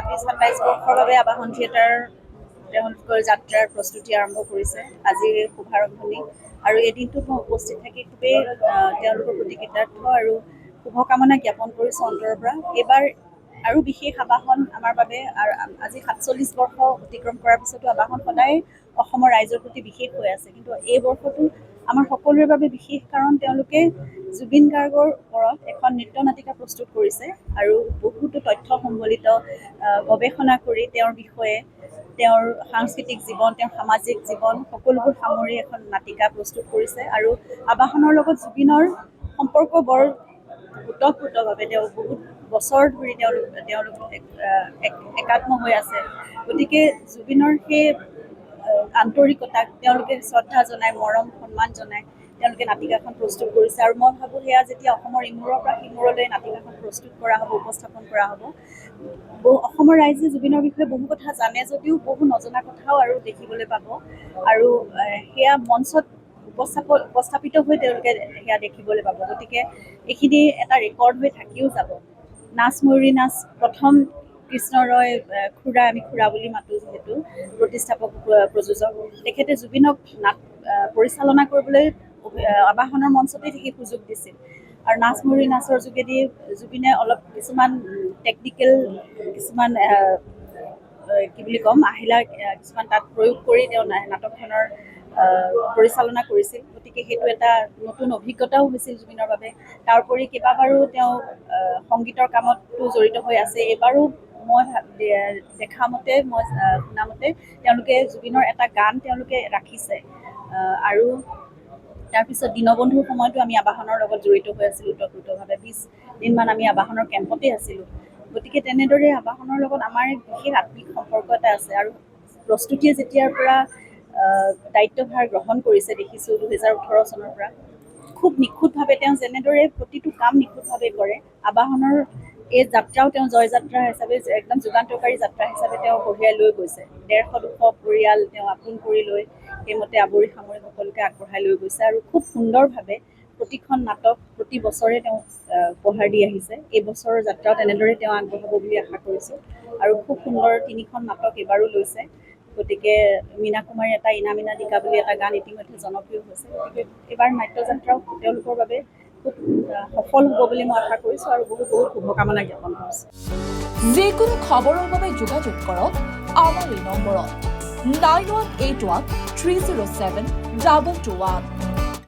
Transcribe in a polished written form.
27 বৰ্ষৰ বাবে আবাহন থিয়েটাৰ তেওঁলোকৰ যাত্ৰাৰ প্ৰস্তুতি আৰম্ভ কৰিছে। আজিৰ শুভাৰম্ভণি আৰু এই দিনটোত মই উপস্থিত থাকি খুবেই তেওঁলোকৰ প্ৰতি কৃতাৰ্থ আৰু শুভকামনা জ্ঞাপন কৰিছোঁ অন্তৰৰ পৰা। এইবাৰ আৰু বিশেষ আবাহন আমাৰ বাবে আৰু আজি 47 বৰ্ষ অতিক্ৰম কৰাৰ পিছতো আবাহন সদায় অসমৰ ৰাইজৰ প্ৰতি বিশেষ হৈ আছে, কিন্তু এই বৰ্ষটো আমাৰ সকলোৰে বাবে বিশেষ, কাৰণ তেওঁলোকে জুবিন গাৰ্গৰ ওপৰত এখন নৃত্য নাটিকা প্ৰস্তুত কৰিছে আৰু বহুতো তথ্য সম্বলিত গৱেষণা কৰি তেওঁৰ বিষয়ে, তেওঁৰ সাংস্কৃতিক জীৱন, তেওঁৰ সামাজিক জীৱন সকলোবোৰ সামৰি এখন নাটিকা প্ৰস্তুত কৰিছে। আৰু আবাহনৰ লগত জুবিনৰ সম্পৰ্ক বৰ ওতঃপ্ৰোতভাৱে, তেওঁ বহুত বছৰ ধৰি তেওঁলোক একাত্ম হৈ আছে। গতিকে জুবিনৰ সেই আন্তৰিকতাক তেওঁলোকে শ্ৰদ্ধা জনাই, মৰম সন্মান জনাই তেওঁলোকে নাটিকাখন প্ৰস্তুত কৰিছে। আৰু মই ভাবোঁ সেয়া যেতিয়া অসমৰ ইমূৰৰ পৰা সিমূৰলৈ নাটিকাখন প্ৰস্তুত কৰা হ'ব, উপস্থাপন কৰা হ'ব, অসমৰ ৰাইজে জুবিনৰ বিষয়ে বহু কথা জানে যদিও বহু নজনা কথাও আৰু দেখিবলৈ পাব, আৰু সেয়া মঞ্চত উপস্থাপিত হৈ তেওঁলোকে সেয়া দেখিবলৈ পাব। গতিকে এইখিনি এটা ৰেকৰ্ড হৈ থাকিও যাব। নাচ ময়ূৰী নাচ প্ৰথম কৃষ্ণ ৰয় খুৰা, আমি খুৰা বুলি মাতোঁ যিহেতু, প্ৰতিষ্ঠাপক প্ৰযোজক, তেখেতে জুবিনক পৰিচালনা কৰিবলৈ আবাহনৰ মঞ্চতেই সেই সুযোগ দিছিল। আৰু নাচ ময়ূৰী নাচৰ যোগেদি জুবিনে অলপ কিছুমান টেকনিকেল কিছুমান কি বুলি ক'ম আহিলা কিছুমান তাত প্ৰয়োগ কৰি তেওঁ নাটকখনৰ পৰিচালনা কৰিছিল। গতিকে সেইটো এটা নতুন অভিজ্ঞতাও হৈছিল জুবিনৰ বাবে। তাৰোপৰি কেইবাবাৰো তেওঁ সংগীতৰ কামতো জড়িত হৈ আছে। এইবাৰো মই দেখা মতে, মই শুনা মতে তেওঁলোকে জুবিনৰ এটা গান তেওঁলোকে ৰাখিছে। আৰু তাৰপিছত দীনবন্ধুৰ সময়তো আমি আবাহনৰ লগত জড়িত হৈ আছিলোঁ ওতঃপ্ৰোতভাৱে। 20 দিনমান আমি আবাহনৰ কেম্পতে আছিলোঁ। গতিকে তেনেদৰে আবাহনৰ লগত আমাৰ এক বিশেষ আত্মিক সম্পৰ্ক এটা আছে। আৰু প্ৰস্তুতিয়ে যেতিয়াৰ পৰা দায়িত্বভাৰ গ্ৰহণ কৰিছে দেখিছোঁ 2018 চনৰ পৰা, খুব নিখুঁতভাৱে তেওঁ যেনেদৰে প্ৰতিটো কাম নিখুঁতভাৱে কৰে, আবাহনৰ এই যাত্ৰাও তেওঁ জয়যাত্ৰা হিচাপে, একদম যুগান্তকাৰী যাত্ৰা হিচাপে তেওঁ কঢ়িয়াই লৈ গৈছে। 150-200 পৰিয়াল তেওঁ আপোন কৰি লৈ সেইমতে আৱৰি সামৰি সকলোকে আগবঢ়াই লৈ গৈছে। আৰু খুব সুন্দৰভাৱে প্ৰতিখন নাটক প্ৰতি বছৰে তেওঁ উপহাৰ দি আহিছে। এই বছৰৰ যাত্ৰাও তেনেদৰে তেওঁ আগবঢ়াব বুলি আশা কৰিছোঁ। আৰু খুব সুন্দৰ 3খন নাটক এইবাৰো লৈছে। গতিকে মীনা কুমাৰী এটা ইনামিনা দিকা বুলি এটা গান ইতিমধ্যে জনপ্ৰিয় হৈছে। গতিকে এইবাৰ নাট্যযাত্ৰাও তেওঁলোকৰ বাবে খুব সফল হ'ব বুলি মই আশা কৰিছোঁ আৰু বহুত বহুত শুভকামনা জ্ঞাপন কৰিছোঁ। যিকোনো খবৰৰ বাবে যোগাযোগ কৰক আমাৰ এই নম্বৰত 9181 307 221।